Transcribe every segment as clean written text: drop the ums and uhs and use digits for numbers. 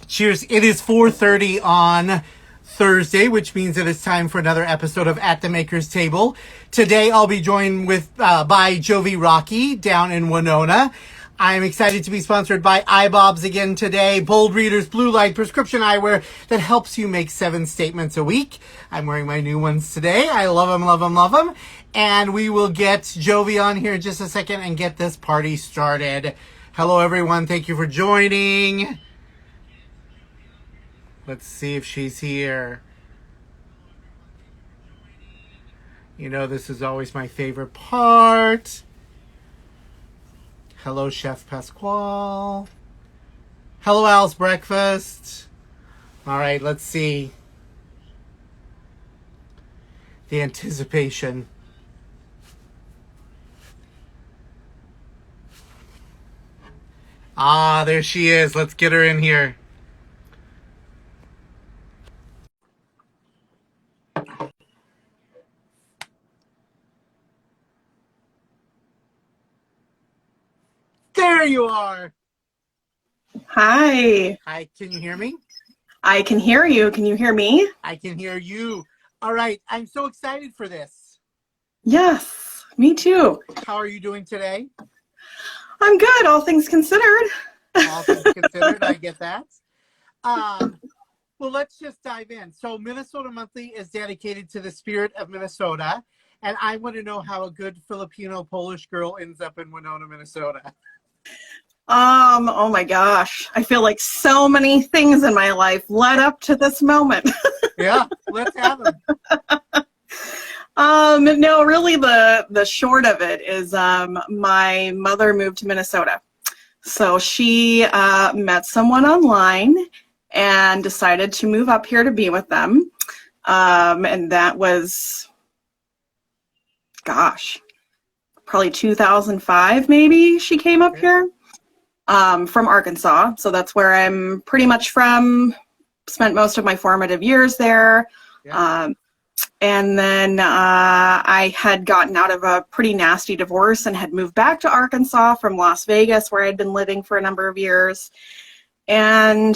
Cheers. It is 4:30 on Thursday, which means that it's time for another episode of At the Maker's Table. Today, I'll be joined by Jovy Rockey down in Winona. I'm excited to be sponsored by iBobs again today. Bold Readers, Blue Light, prescription eyewear that helps you make 7 statements a week. I'm wearing my new ones today. I love them, love them, love them. And we will get Jovy on here in just a second and get this party started. Hello, everyone. Thank you for joining. Let's see if she's here. You know, this is always my favorite part. Hello, Chef Pasquale. Hello, Al's Breakfast. All right, let's see. The anticipation. Ah, there she is. Let's get her in here. There you are. Hi. Hi, can you hear me? I can hear you. Can you hear me? I can hear you. All right, I'm so excited for this. Yes, me too. How are you doing today? I'm good, all things considered. All things considered, I get that. Well, let's just dive in. So Minnesota Monthly is dedicated to the spirit of Minnesota, and I want to know how a good Filipino-Polish girl ends up in Winona, Minnesota. Oh my gosh. I feel like so many things in my life led up to this moment. Yeah, let's have them. No, really the short of it is my mother moved to Minnesota. So she met someone online and decided to move up here to be with them. And that was, gosh, probably 2005 maybe she came up here. From Arkansas, so that's where I'm pretty much from. Spent most of my formative years there. Yeah. And then I had gotten out of a pretty nasty divorce and had moved back to Arkansas from Las Vegas, where I'd been living for a number of years, and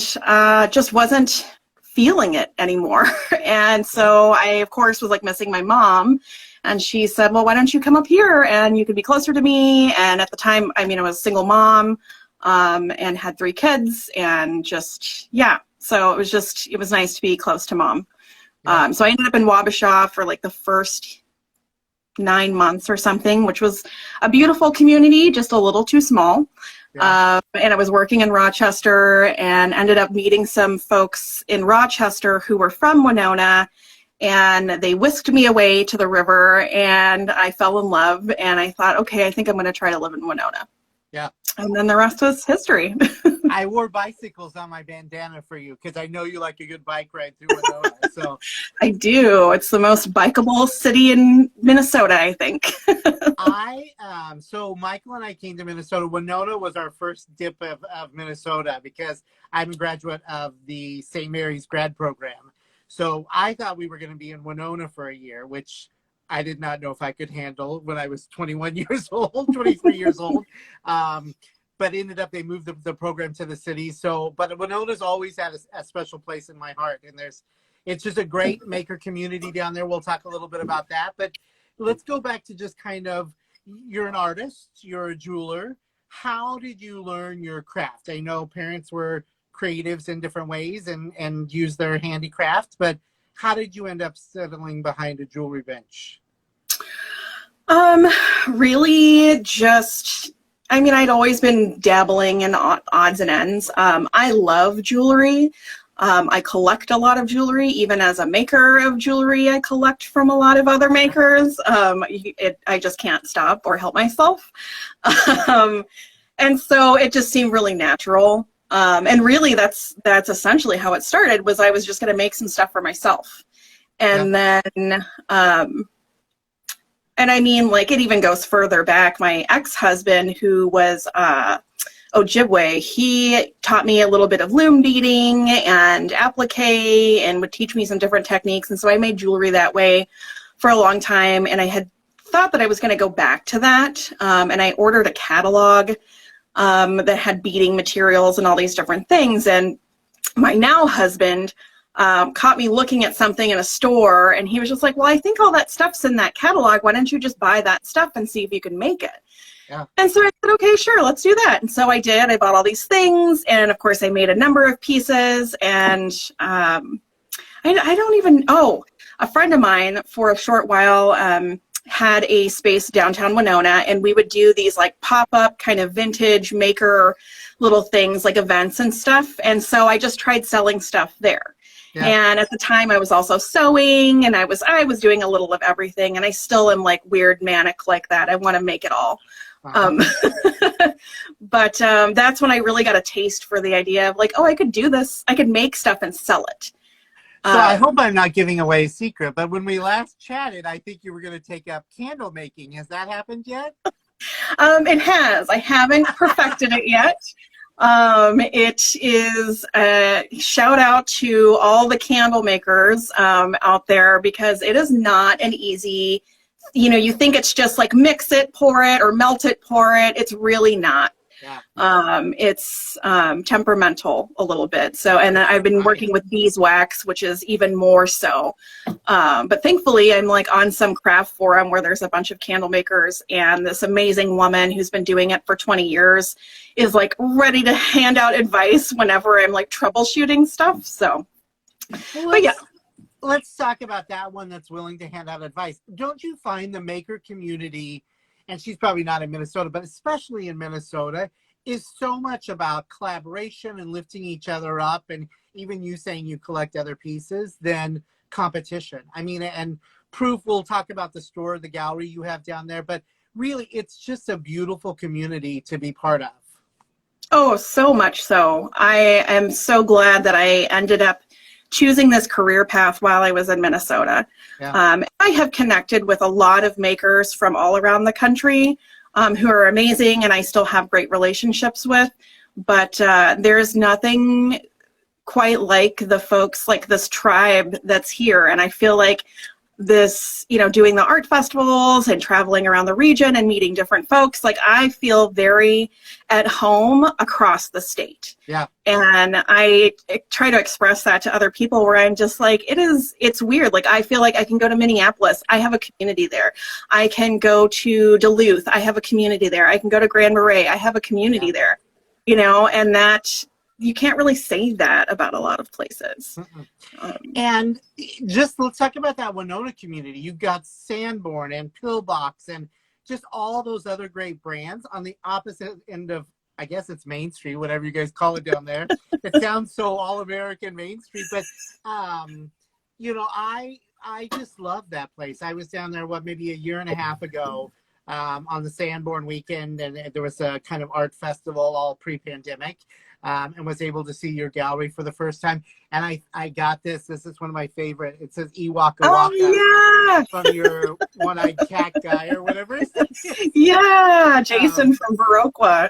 just wasn't feeling it anymore. And so I, of course, was like missing my mom. And she said, well, why don't you come up here and you could be closer to me? And at the time, I mean, I was a single mom. And had 3 kids, and just, yeah. So it was nice to be close to mom. Yeah. So I ended up in Wabasha for like the first 9 months or something, which was a beautiful community, just a little too small. Yeah. And I was working in Rochester and ended up meeting some folks in Rochester who were from Winona, and they whisked me away to the river, and I fell in love, and I thought, okay, I think I'm going to try to live in Winona. Yeah. And then the rest was history. I wore bicycles on my bandana for you because I know you like a good bike ride through Winona. So I do. It's the most bikeable city in Minnesota, I think. So Michael and I came to Minnesota. Winona was our first dip of Minnesota because I'm a graduate of the St. Mary's grad program. So I thought we were going to be in Winona for a year, which I did not know if I could handle when I was 21 years old, 23 years old. But ended up, they moved the program to the city. So, but Winona's always had a special place in my heart. And it's just a great maker community down there. We'll talk a little bit about that. But let's go back to just kind of, you're an artist, you're a jeweler. How did you learn your craft? I know parents were creatives in different ways and used their handicraft, but how did you end up settling behind a jewelry bench? Really just, I mean, I'd always been dabbling in odds and ends. I love jewelry. I collect a lot of jewelry. Even as a maker of jewelry, I collect from a lot of other makers. I just can't stop or help myself. And so it just seemed really natural. And really that's essentially how it started, was I was just going to make some stuff for myself. And then, and I mean, like, it even goes further back. My ex-husband, who was Ojibwe, he taught me a little bit of loom beading and applique and would teach me some different techniques. And so I made jewelry that way for a long time. And I had thought that I was going to go back to that. And I ordered a catalog that had beading materials and all these different things. And my now husband caught me looking at something in a store, and he was just like, well, I think all that stuff's in that catalog. Why don't you just buy that stuff and see if you can make it? Yeah. And so I said, okay, sure, let's do that. And so I did. I bought all these things, and of course I made a number of pieces, and I don't even, a friend of mine for a short while had a space downtown Winona, and we would do these like pop-up kind of vintage maker little things like events and stuff. And so I just tried selling stuff there. Yeah. And at the time I was also sewing, and I was doing a little of everything, and I still am like weird manic like that. I want to make it all. But that's when I really got a taste for the idea of like, oh, I could do this. I could make stuff and sell it. So I hope I'm not giving away a secret, but when we last chatted, I think you were going to take up candle making. Has that happened yet? It has. I haven't perfected it yet. It is a shout out to all the candle makers out there, because it is not an easy, you think it's just like mix it, pour it, or melt it, pour it. It's really not. Yeah. It's temperamental a little bit. So, and I've been working with beeswax, which is even more so. But thankfully, I'm like on some craft forum where there's a bunch of candle makers, and this amazing woman who's been doing it for 20 years is like ready to hand out advice whenever I'm like troubleshooting stuff. So, but yeah. Let's talk about that one that's willing to hand out advice. Don't you find the maker community, and she's probably not in Minnesota, but especially in Minnesota, is so much about collaboration and lifting each other up, and even you saying you collect other pieces, than competition? I mean, and proof, we'll talk about the store, the gallery you have down there, but really it's just a beautiful community to be part of. Oh, so much so. I am so glad that I ended up choosing this career path while I was in Minnesota. Yeah. I have connected with a lot of makers from all around the country who are amazing, and I still have great relationships with, but there's nothing quite like the folks, like this tribe that's here. And I feel like this, doing the art festivals and traveling around the region and meeting different folks, like I feel very at home across the state. Yeah. And I try to express that to other people, where I'm just like, it's weird. Like, I feel like I can go to Minneapolis. I have a community there. I can go to Duluth. I have a community there. I can go to Grand Marais. I have a community there, and that, you can't really say that about a lot of places. And just let's talk about that Winona community. You've got Sanborn and Pillbox and just all those other great brands on the opposite end of, I guess it's Main Street, whatever you guys call it down there. It sounds so all-American Main Street, but I just love that place. I was down there, maybe a year and a half ago on the Sanborn weekend, and there was a kind of art festival all pre-pandemic. And was able to see your gallery for the first time. And I got this. This is one of my favorite. It says Ewaka Waka. Oh, yeah. From your one-eyed cat guy or whatever. Yeah, Jason from Baroqua.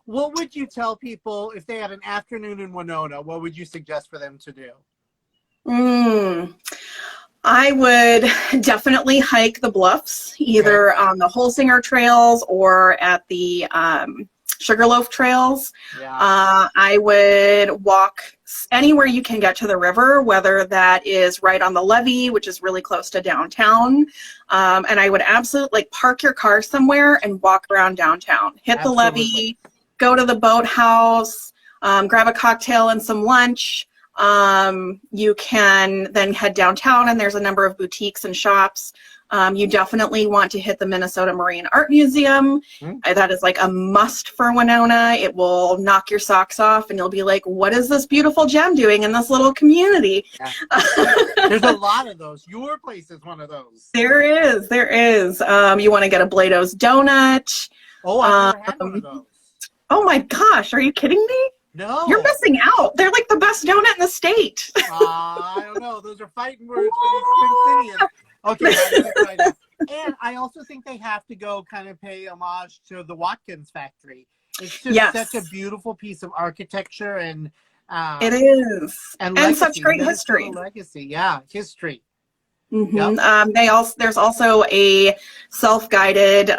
What would you tell people if they had an afternoon in Winona? What would you suggest for them to do? I would definitely hike the bluffs, either on the Holsinger trails or at the Sugarloaf trails. Yeah. I would walk anywhere you can get to the river, whether that is right on the levee, which is really close to downtown. And I would absolutely park your car somewhere and walk around downtown, hit the levee, go to the boathouse, grab a cocktail and some lunch. You can then head downtown, and there's a number of boutiques and shops. You definitely want to hit the Minnesota Marine Art Museum. That is like a must for Winona. It will knock your socks off, and you'll be like, what is this beautiful gem doing in this little community? Yeah. There's a lot of those. Your place is one of those. There is. You want to get a Blado's donut. Oh, I've never had one of those. Oh my gosh, are you kidding me? No. You're missing out. They're like the best donut in the state. I don't know. Those are fighting words for these Twin Cityans. Okay, and I also think they have to go kind of pay homage to the Watkins factory. It's just such a beautiful piece of architecture, and it is, and legacy, such great history. Legacy, yeah, history. Yep. There's also a self-guided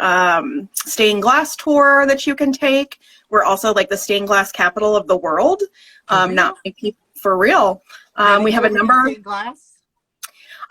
stained glass tour that you can take. We're also like the stained glass capital of the world. For real? Not many people, for real. We have a number. Stained glass?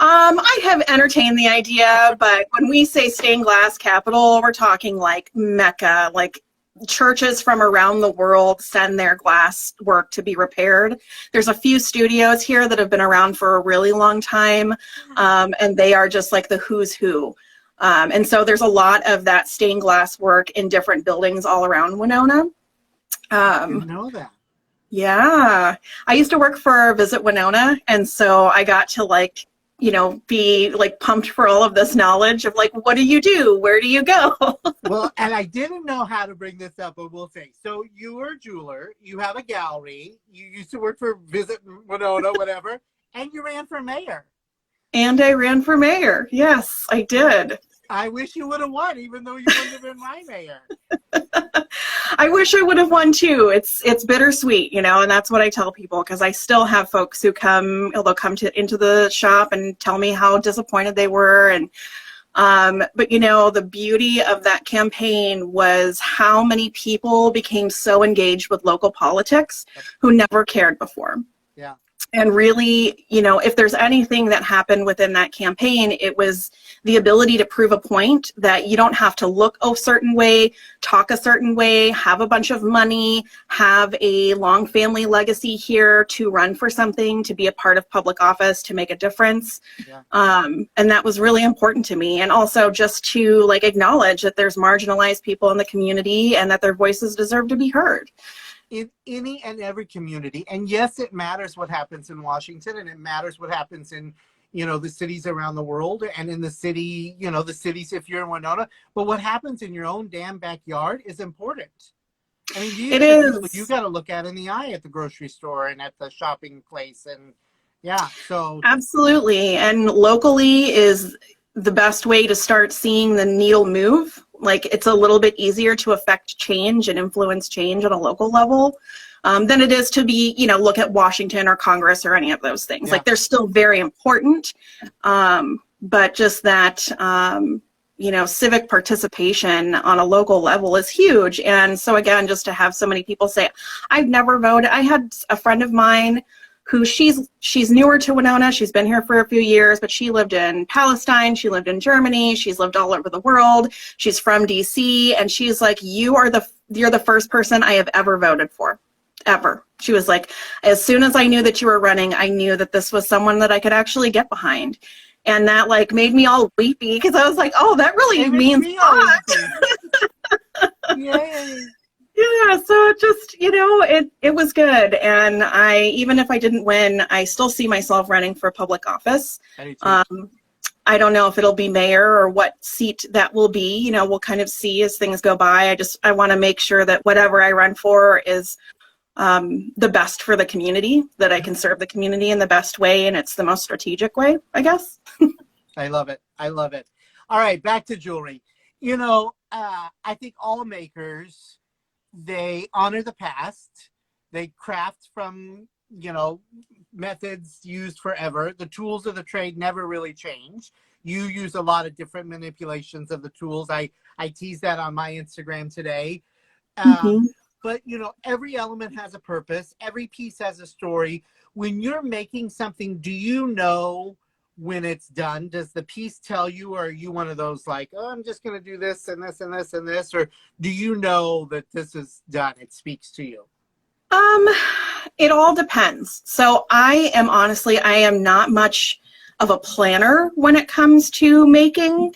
I have entertained the idea, but when we say stained glass capital, we're talking like Mecca, like churches from around the world send their glass work to be repaired. There's a few studios here that have been around for a really long time, and they are just like the who's who. And so there's a lot of that stained glass work in different buildings all around Winona. I didn't know that. Yeah. I used to work for Visit Winona, and so I got to like, you know, be like pumped for all of this knowledge of like, what do you do? Where do you go? Well, and I didn't know how to bring this up, but we'll say. So you were a jeweler, you have a gallery, you used to work for Visit Winona, whatever, and you ran for mayor. And I ran for mayor. Yes, I did. I wish you would have won, even though you wouldn't have been my mayor. I wish I would have won too. It's bittersweet, you know, and that's what I tell people, because I still have folks who they'll come into the shop and tell me how disappointed they were. And but you know, the beauty of that campaign was how many people became so engaged with local politics who never cared before. Yeah. And really, you know, if there's anything that happened within that campaign, it was the ability to prove a point that you don't have to look a certain way, talk a certain way, have a bunch of money, have a long family legacy here to run for something, to be a part of public office, to make a difference. Yeah. And that was really important to me. And also just to like acknowledge that there's marginalized people in the community and that their voices deserve to be heard. In any and every community. And yes, it matters what happens in Washington, and it matters what happens in, you know, the cities around the world, and in the city, you know, the cities if you're in Winona. But what happens in your own damn backyard is important. I mean, It is. You got to look at in the eye at the grocery store and at the shopping place. And yeah, so. Absolutely. And locally is the best way to start seeing the needle move. Like, it's a little bit easier to affect change and influence change on a local level than it is to be, you know, look at Washington or Congress or any of those things. Yeah. Like, they're still very important, but just that, you know, civic participation on a local level is huge. And so again, just to have so many people say, I've never voted. I had a friend of mine who she's newer to Winona. She's been here for a few years, but she lived in Palestine. She lived in Germany. She's lived all over the world. She's from DC. And she's like, you're the first person I have ever voted for, ever. She was like, as soon as I knew that you were running, I knew that this was someone that I could actually get behind. And that like made me all weepy, because I was like, oh, that really means a lot. Yay. Yeah, so it just, you know, it was good. And even if I didn't win, I still see myself running for public office. I don't know if it'll be mayor or what seat that will be. You know, we'll kind of see as things go by. I want to make sure that whatever I run for is the best for the community, that I can serve the community in the best way, and it's the most strategic way, I guess. I love it. I love it. All right, back to jewelry. You know, I think all makers, they honor the past. They craft from, you know, methods used forever. The tools of the trade never really change. You use a lot of different manipulations of the tools. I teased that on my Instagram today. But, you know, every element has a purpose. Every piece has a story. When you're making something, do you know when it's done? Does the piece tell you, or are you one of those like, oh, I'm just going to do this and this and this and this? Or do you know that this is done? It speaks to you. It all depends. So I am not much of a planner when it comes to making.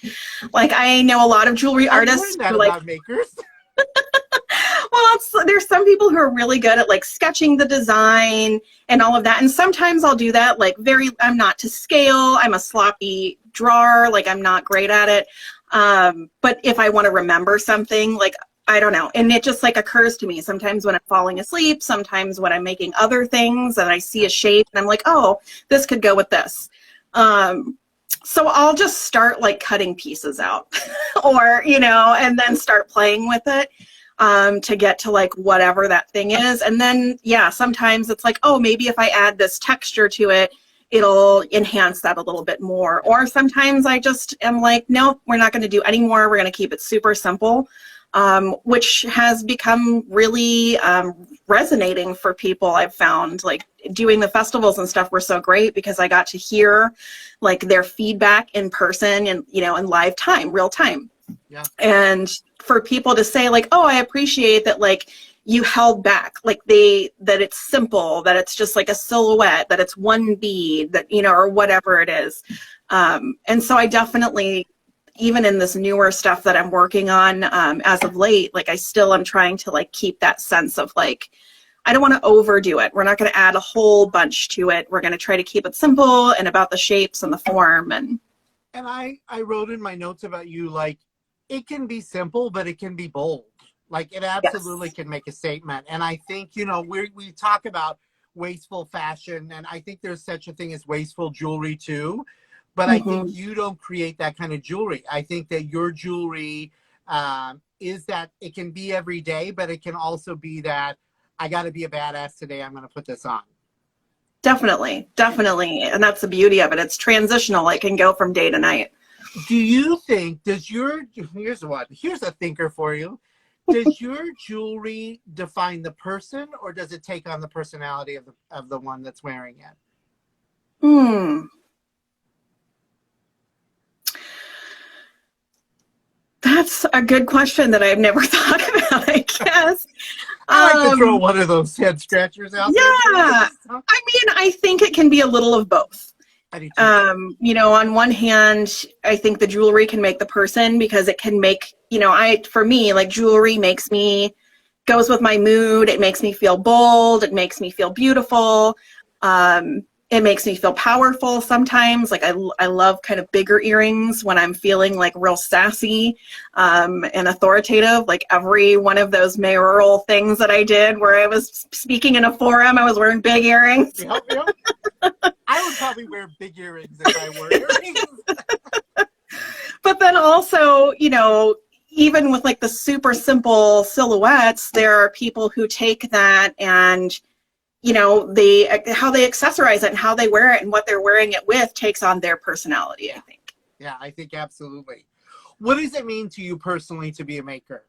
Like, I know a lot of jewelry artists who like makers. Well, there's some people who are really good at like sketching the design and all of that. And sometimes I'll do that, like I'm not to scale. I'm a sloppy drawer. Like, I'm not great at it. But if I want to remember something, like, I don't know. And it just like occurs to me sometimes when I'm falling asleep, sometimes when I'm making other things and I see a shape and I'm like, oh, this could go with this. So I'll just start like cutting pieces out or, you know, and then start playing with it to get to like whatever that thing is. And then, yeah, sometimes it's like, oh, maybe if I add this texture to it, it'll enhance that a little bit more. Or sometimes I just am like, nope, we're not going to do any more. We're going to keep it super simple, which has become really resonating for people. I've found, like, doing the festivals and stuff were so great because I got to hear like their feedback in person and, you know, in live time, real time. Yeah. And for people to say like, oh, I appreciate that, like, you held back, like that it's simple, that it's just like a silhouette, that it's one bead, that, you know, or whatever it is. And so I definitely, even in this newer stuff that I'm working on as of late, like I still am trying to like keep that sense of like, I don't want to overdo it. We're not going to add a whole bunch to it. We're going to try to keep it simple and about the shapes and the form. And I wrote in my notes about you, like, it can be simple, but it can be bold. Like, it absolutely can make a statement. And I think, you know, we talk about wasteful fashion, and I think there's such a thing as wasteful jewelry too. But I think you don't create that kind of jewelry. I think that your jewelry is that it can be every day, but it can also be that I got to be a badass today. I'm going to put this on. Definitely. And that's the beauty of it. It's transitional. It can go from day to night. Do you think, here's a thinker for you. Does your jewelry define the person, or does it take on the personality of the one that's wearing it? That's a good question that I've never thought about, I guess. I like to throw one of those head scratchers out there. Yeah. I mean, I think it can be a little of both. You know, on one hand, I think the jewelry can make the person, because it can make, you know, for me, like, jewelry goes with my mood. It makes me feel bold. It makes me feel beautiful. It makes me feel powerful sometimes. Like, I love kind of bigger earrings when I'm feeling like real sassy and authoritative. Like, every one of those mayoral things that I did where I was speaking in a forum, I was wearing big earrings. Yep. I would probably wear big earrings if I wore earrings. But then also, you know, even with like the super simple silhouettes, there are people who take that and, you know, how they accessorize it and how they wear it and what they're wearing it with takes on their personality, I think. Yeah, I think absolutely. What does it mean to you personally to be a maker?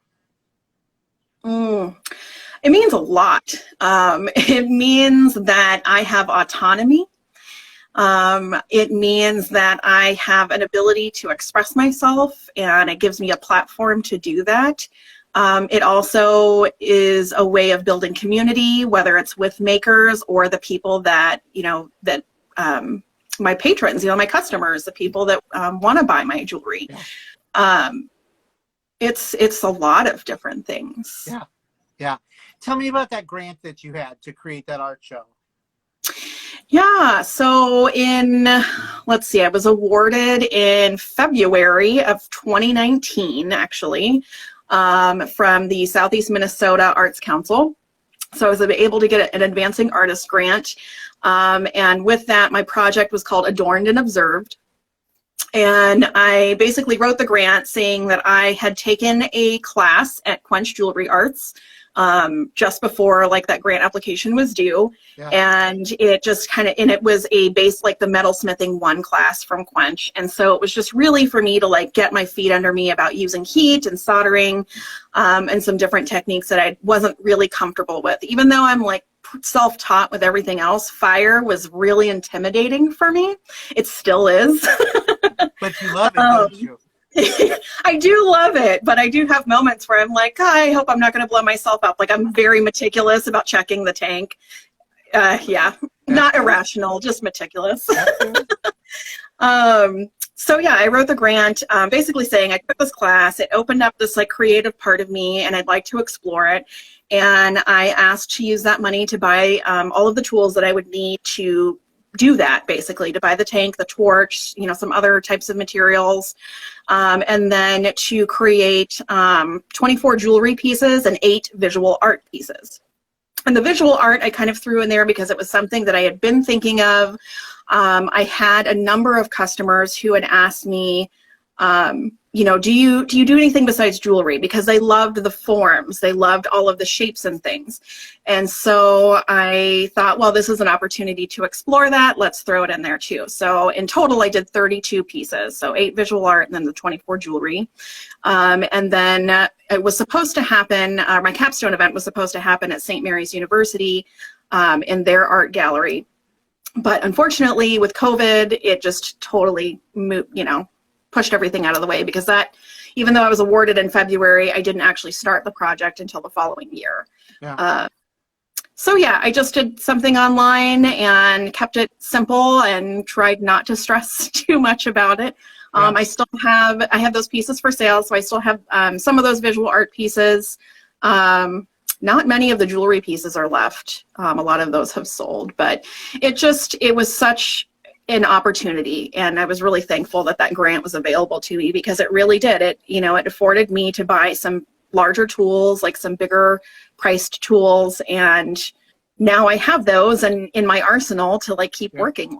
It means a lot. It means that I have autonomy. It means that I have an ability to express myself, and it gives me a platform to do that. It also is a way of building community, whether it's with makers or the people that, you know, that my patrons, you know, my customers, the people that want to buy my jewelry. Yeah. It's a lot of different things. Yeah. Tell me about that grant that you had to create that art show. Yeah, so let's see, I was awarded in February of 2019, actually, from the Southeast Minnesota Arts Council. So I was able to get an advancing artist grant. And with that, my project was called Adorned and Observed. And I basically wrote the grant saying that I had taken a class at Quench Jewelry Arts just before like that grant application was due. Yeah. And it just and it was a base, like the metalsmithing 1 class from Quench. And so it was just really for me to like get my feet under me about using heat and soldering and some different techniques that I wasn't really comfortable with. Even though I'm like self-taught with everything else, fire was really intimidating for me. It still is. But you love it, don't you? I do love it, but I do have moments where I'm like, I hope I'm not going to blow myself up. Like, I'm very meticulous about checking the tank. Not irrational, just meticulous. So yeah, I wrote the grant basically saying I took this class. It opened up this like creative part of me, and I'd like to explore it. And I asked to use that money to buy all of the tools that I would need to do that, basically, to buy the tank, the torch, you know, some other types of materials, and then to create 24 jewelry pieces and 8 visual art pieces. And the visual art I kind of threw in there because it was something that I had been thinking of. I had a number of customers who had asked me do you do anything besides jewelry? Because they loved the forms, they loved all of the shapes and things. And so I thought, well, this is an opportunity to explore that. Let's throw it in there too. So in total, I did 32 pieces. So 8 visual art and then the 24 jewelry. And then it was supposed to happen, my capstone event was supposed to happen at St. Mary's University in their art gallery. But unfortunately, with COVID, it just totally pushed everything out of the way, because that, even though I was awarded in February, I didn't actually start the project until the following year. Yeah. So yeah, I just did something online and kept it simple and tried not to stress too much about it. Yeah. I have those pieces for sale, so I still have some of those visual art pieces. Not many of the jewelry pieces are left. A lot of those have sold, but it was such an opportunity, and I was really thankful that that grant was available to me, because it really did. It afforded me to buy some larger tools, like some bigger priced tools, and now I have those and in my arsenal to keep working.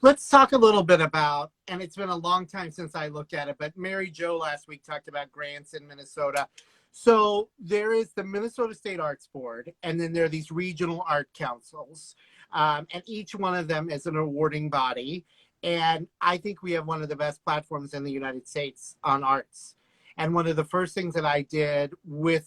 Let's talk a little bit about, and it's been a long time since I looked at it, but Mary Jo last week talked about grants in Minnesota. So there is the Minnesota State Arts Board, and then there are these regional art councils. And each one of them is an awarding body. And I think we have one of the best platforms in the United States on arts. And one of the first things that I did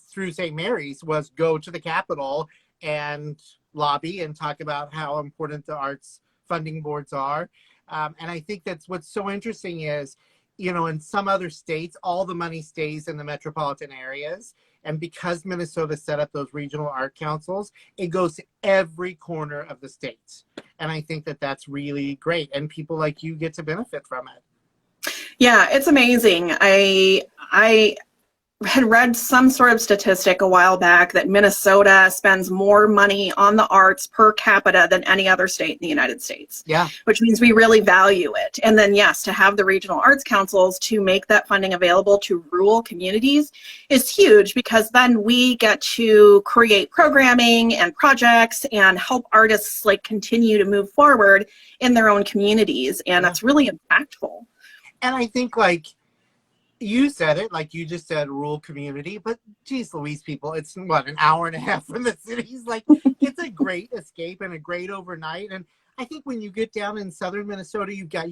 through St. Mary's was go to the Capitol and lobby and talk about how important the arts funding boards are. And I think that's what's so interesting is, in some other states, all the money stays in the metropolitan areas. And because Minnesota set up those regional art councils, it goes to every corner of the state. And I think that that's really great. And people like you get to benefit from it. Yeah, it's amazing. I had read some sort of statistic a while back that Minnesota spends more money on the arts per capita than any other state in the United States. Yeah. Which means we really value it. And then, yes, to have the regional arts councils to make that funding available to rural communities is huge, because then we get to create programming and projects and help artists continue to move forward in their own communities. And that's really impactful. And I think you said it, you just said, rural community, but geez Louise, people, it's an hour and a half from the cities. It's a great escape and a great overnight. And I think when you get down in southern Minnesota, you've got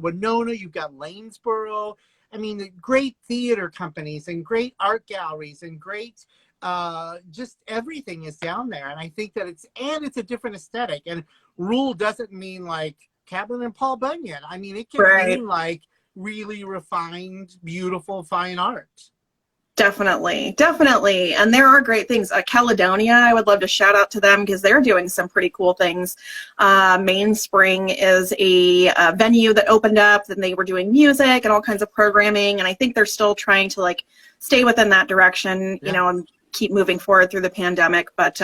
Winona, you've got Lanesboro. I mean, great theater companies and great art galleries and great, just everything is down there. And I think that it's a different aesthetic. And rural doesn't mean Catlin and Paul Bunyan. I mean, it can mean really refined, beautiful, fine art. Definitely. And there are great things. Caledonia, I would love to shout out to them, because they're doing some pretty cool things. Mainspring is a venue that opened up, and they were doing music and all kinds of programming. And I think they're still trying to stay within that direction, and keep moving forward through the pandemic. But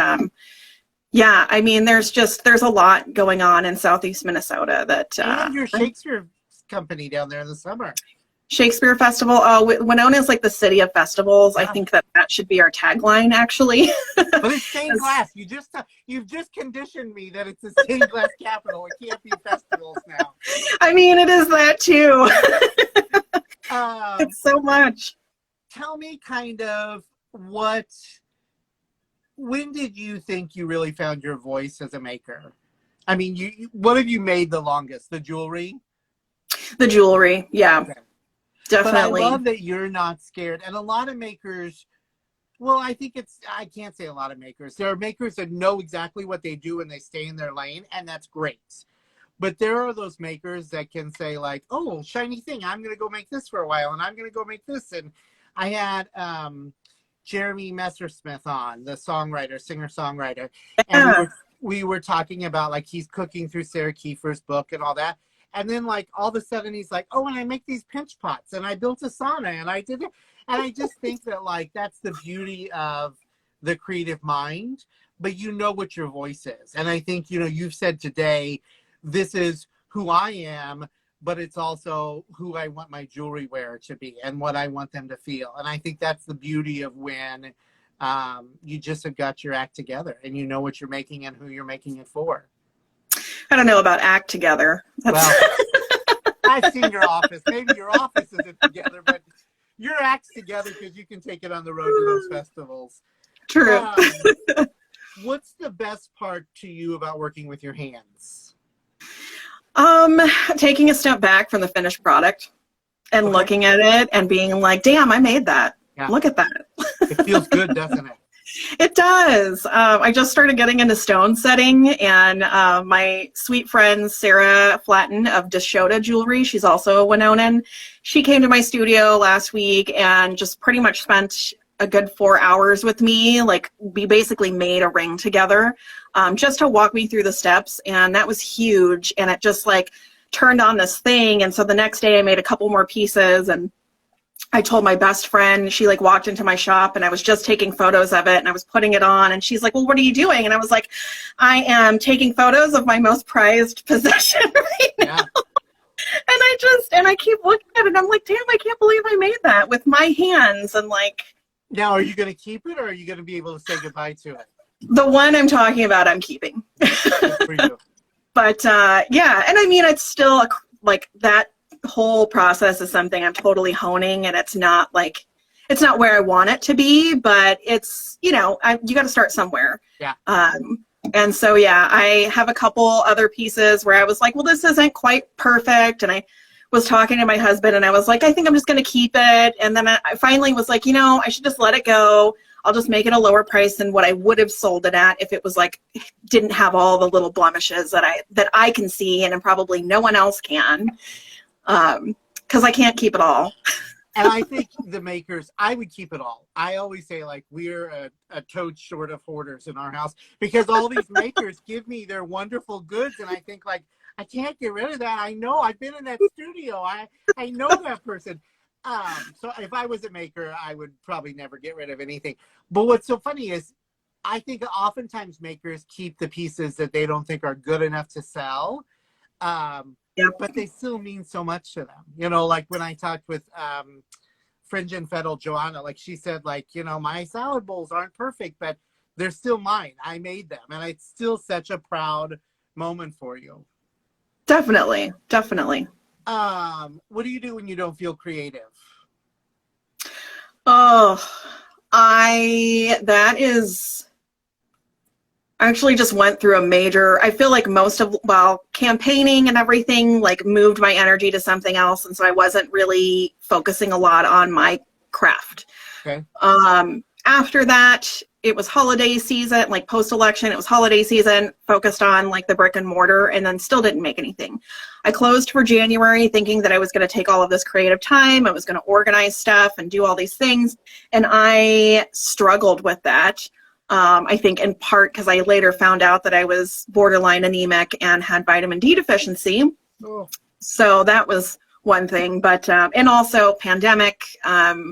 yeah, I mean, there's a lot going on in Southeast Minnesota that. And your Shakespeare company down there in the summer. Shakespeare Festival. Winona is the city of festivals. Yeah. I think that should be our tagline, actually. But it's stained glass. You've just conditioned me that it's a stained glass capital. It can't be festivals now. I mean, it is that too. It's so much. Tell me when did you think you really found your voice as a maker? I mean, what have you made the longest? The jewelry? The jewelry, yeah. Okay. Definitely. But I love that you're not scared. And a lot of makers, I can't say a lot of makers. There are makers that know exactly what they do and they stay in their lane, and that's great. But there are those makers that can say oh, shiny thing, I'm going to go make this for a while, and I'm going to go make this. And I had Jeremy Messersmith on, the singer-songwriter. Yeah. And we were talking about he's cooking through Sarah Kiefer's book and all that. And then all of a sudden he's oh, and I make these pinch pots, and I built a sauna, and I did it. And I just think that that's the beauty of the creative mind, but what your voice is. And I think, you've said today, this is who I am, but it's also who I want my jewelry wearer to be and what I want them to feel. And I think that's the beauty of when you just have got your act together and you know what you're making and who you're making it for. I don't know about act together. Well, I've seen your office. Maybe your office isn't together, but your act's together because you can take it on the road to those festivals. True. What's the best part to you about working with your hands? Taking a step back from the finished product and looking at it and being like, damn, I made that. Yeah. Look at that. It feels good, doesn't it? It does. I just started getting into stone setting, and my sweet friend Sarah Flatten of Deshota Jewelry, she's also a Winonan, she came to my studio last week and just pretty much spent a good 4 hours with me. Like, we basically made a ring together just to walk me through the steps, and that was huge. And it just like turned on this thing. And so the next day I made a couple more pieces, and I told my best friend, she like walked into my shop and I was just taking photos of it and I was putting it on, and she's like, well, what are you doing? And I was like, I am taking photos of my most prized possession right now. Yeah. And I keep looking at it and I'm like, damn, I can't believe I made that with my hands. And like, now, are you going to keep it, or are you going to be able to say goodbye to it? The one I'm talking about, I'm keeping. Good for you. But yeah, and I mean, it's still like that whole process is something I'm totally honing, and it's not where I want it to be, but it's, you know, you got to start somewhere. Yeah. And so, yeah, I have a couple other pieces where I was like, well, this isn't quite perfect. And I was talking to my husband and I was like, I think I'm just going to keep it. And then I finally was like, you know, I should just let it go. I'll just make it a lower price than what I would have sold it at if it was like, didn't have all the little blemishes that I can see, and probably no one else can. Because I can't keep it all. And I think the makers, I would keep it all. I always say, like, we're a toad short of hoarders in our house, because all these makers give me their wonderful goods, and I think, like, I can't get rid of that. I know. I've been in that studio. I know that person. So if I was a maker, I would probably never get rid of anything. But what's so funny is I think oftentimes makers keep the pieces that they don't think are good enough to sell. Yep. But they still mean so much to them. You know, like when I talked with Fringe and Fettle Joanna, like she said, like, you know, my salad bowls aren't perfect, but they're still mine. I made them. And it's still such a proud moment for you. Definitely. Definitely. What do you do when you don't feel creative? Oh, I actually just went through a major, I feel like campaigning and everything like moved my energy to something else. And so I wasn't really focusing a lot on my craft. Okay. After that, it was holiday season, like post-election, it was holiday season, focused on like the brick and mortar, and then still didn't make anything. I closed for January thinking that I was going to take all of this creative time. I was going to organize stuff and do all these things. And I struggled with that. I think in part because I later found out that I was borderline anemic and had vitamin D deficiency. Oh. So that was one thing, but, and also pandemic,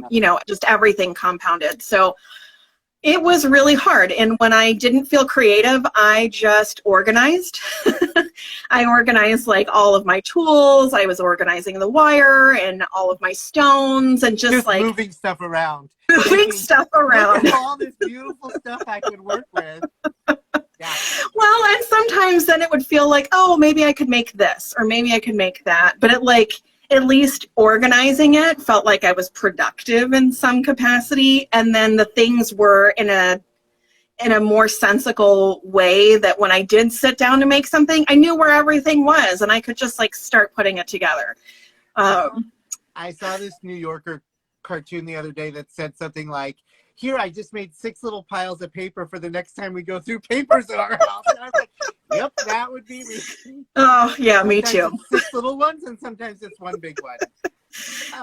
you know, just everything compounded. So it was really hard. And when I didn't feel creative, I just organized. I organized like all of my tools. I was organizing the wire and all of my stones and just like moving stuff around. Moving stuff around. Look at all this beautiful stuff I could work with. Yeah. Well, and sometimes then it would feel like, oh, maybe I could make this or maybe I could make that. But it like, at least organizing it felt like I was productive in some capacity. And then the things were in a more sensical way that when I did sit down to make something, I knew where everything was and I could just like start putting it together. I saw this New Yorker cartoon the other day that said something like, here, I just made 6 little piles of paper for the next time we go through papers in our house. And I was like, yep, that would be me. Oh, yeah, me sometimes too. It's 6 little ones, and sometimes it's one big one.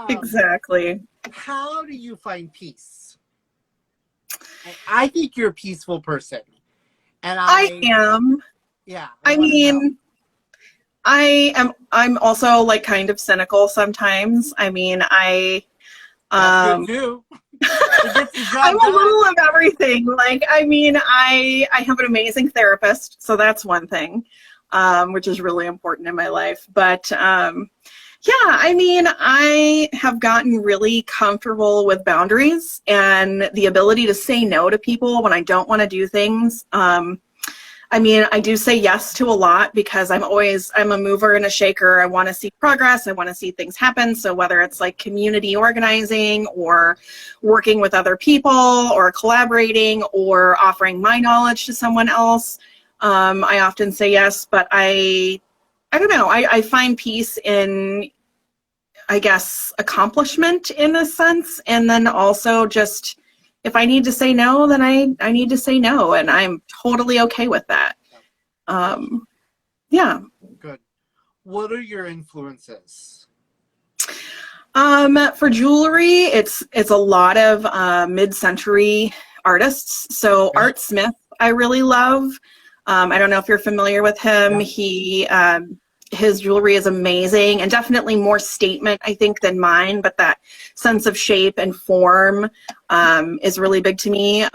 Exactly. How do you find peace? I think you're a peaceful person. And I am. Yeah. I'm also like kind of cynical sometimes. I mean, That's good too. I'm a little of everything. Like, I mean, I have an amazing therapist, so that's one thing, which is really important in my life. But yeah, I mean, I have gotten really comfortable with boundaries and the ability to say no to people when I don't want to do things. I mean, I do say yes to a lot because I'm a mover and a shaker. I want to see progress. I want to see things happen. So whether it's like community organizing or working with other people or collaborating or offering my knowledge to someone else, I often say yes, but I don't know. I find peace in, I guess, accomplishment in a sense. And then also just, if I need to say no, then I need to say no. And I'm totally okay with that. Yeah. Good. What are your influences? For jewelry, it's a lot of mid-century artists. So Okay. Art Smith, I really love. I don't know if you're familiar with him. Yeah. His jewelry is amazing and definitely more statement, I think, than mine, but that sense of shape and form is really big to me.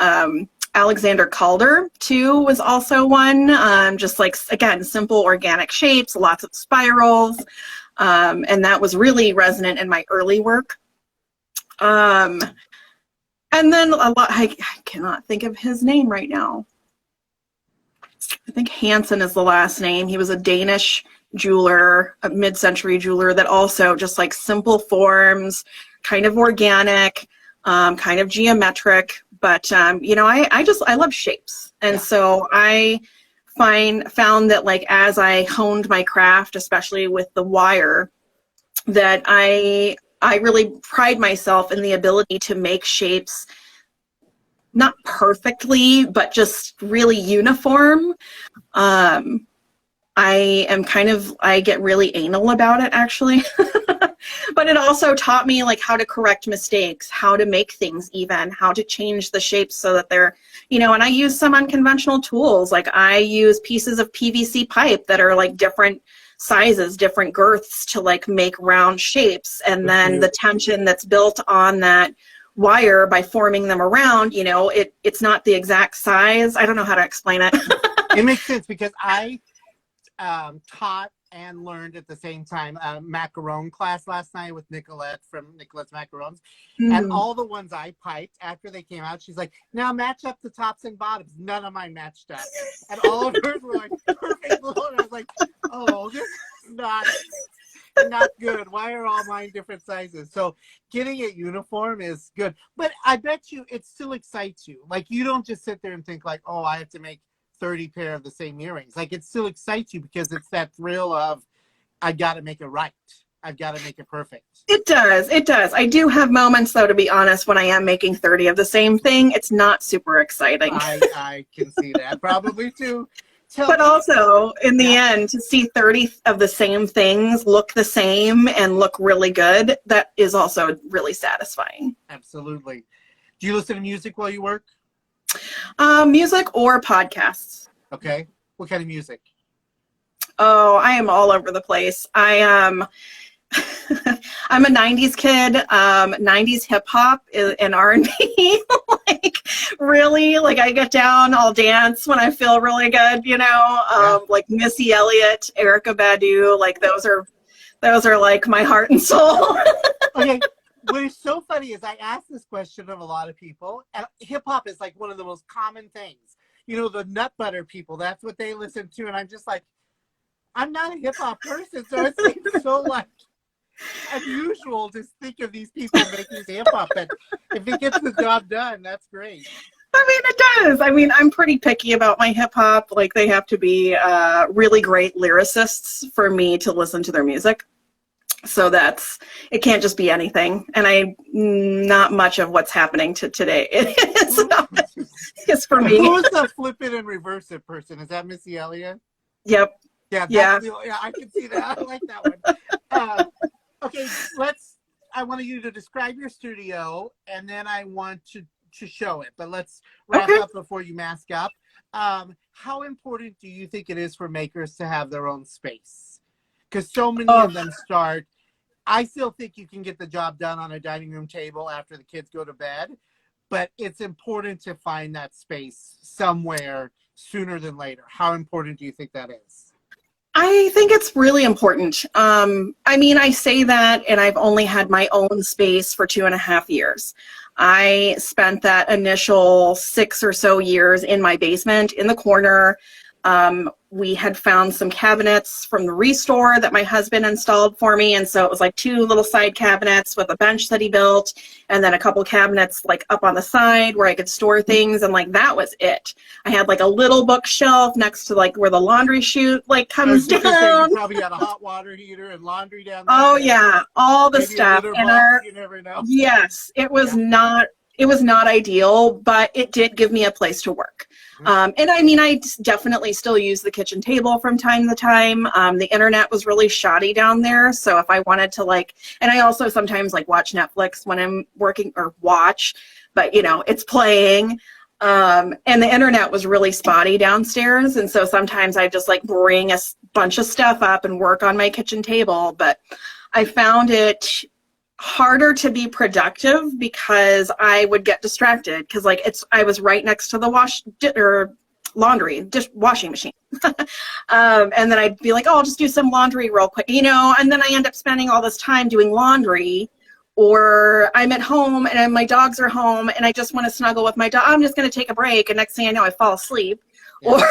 Alexander Calder, too, was also one. Just like, again, simple organic shapes, lots of spirals. And that was really resonant in my early work. And then a lot, I cannot think of his name right now. I think Hansen is the last name. He was a Danish jeweler, a mid-century jeweler that also just like simple forms, kind of organic, kind of geometric, but you know, I love shapes. And so I found that like as I honed my craft, especially with the wire, that I really pride myself in the ability to make shapes not perfectly, but just really uniform. I get really anal about it, actually. But it also taught me like how to correct mistakes, how to make things even, how to change the shapes so that they're, you know, and I use some unconventional tools. Like I use pieces of PVC pipe that are like different sizes, different girths to like make round shapes. And then the tension that's built on that wire by forming them around, you know, it's not the exact size. I don't know how to explain it. It makes sense because I taught and learned at the same time a macaron class last night with Nicolette from Nicolette's Macarons. And all the ones I piped after they came out, she's like, now match up the tops and bottoms. None of mine matched up. And all of hers were like perfect little. And I was like, oh, this is not good. Why are all mine different sizes? So getting it uniform is good. But I bet you it still excites you. Like you don't just sit there and think like, oh, I have to make 30 pair of the same earrings. Like it still excites you because it's that thrill of I got to make it right. I've got to make it perfect. It does. I do have moments though, to be honest, when I am making 30 of the same thing. It's not super exciting. I can see that probably too. But also in the end, to see 30 of the same things look the same and look really good, that is also really satisfying. Absolutely. Do you listen to music while you work? Music or podcasts. Okay. What kind of music? Oh, I am all over the place. I'm a 90s kid, 90s hip hop and R&B. Like really, like I get down, I'll dance when I feel really good, you know, like Missy Elliott, Erykah Badu, like those are like my heart and soul. Okay. What is so funny is I ask this question of a lot of people, and hip hop is like one of the most common things. You know, the nut butter people, that's what they listen to. And I'm just like, I'm not a hip hop person. So it seems so like unusual to think of these people making hip hop. But if it gets the job done, that's great. I mean, it does. I mean, I'm pretty picky about my hip hop. Like they have to be really great lyricists for me to listen to their music. So it can't just be anything. And not much of what's happening today is for me. Who's the flip it and reverse it person? Is that Missy Elliott? Yep. Yeah. I can see that. I like that one. Okay, I want you to describe your studio and then I want to show it. But let's wrap up before you mask up. How important do you think it is for makers to have their own space? Because so many of them start. I still think you can get the job done on a dining room table after the kids go to bed, but it's important to find that space somewhere sooner than later. How important do you think that is? I think it's really important. I mean, I say that, and I've only had my own space for 2.5 years. I spent that initial 6 or so years in my basement, in the corner, We had found some cabinets from the Restore that my husband installed for me. And so it was like 2 little side cabinets with a bench that he built, and then a couple cabinets like up on the side where I could store things. And like, that was it. I had like a little bookshelf next to like where the laundry chute like comes down. You probably had a hot water heater and laundry down there. Oh yeah, all the stuff. And you never know. Yes, it was not ideal, but it did give me a place to work. And I mean, I definitely still use the kitchen table from time to time. The internet was really shoddy down there. So if I wanted to like, and I also sometimes like watch Netflix when I'm working, or watch, but you know, it's playing. And the internet was really spotty downstairs. And so sometimes I just like bring a bunch of stuff up and work on my kitchen table. But I found it harder to be productive because I would get distracted, because like I was right next to the washing machine. And then I'd be like, oh, I'll just do some laundry real quick, you know, and then I end up spending all this time doing laundry, or I'm at home and my dogs are home and I just want to snuggle with my dog. I'm just going to take a break. And next thing I know, I fall asleep. Yeah. Or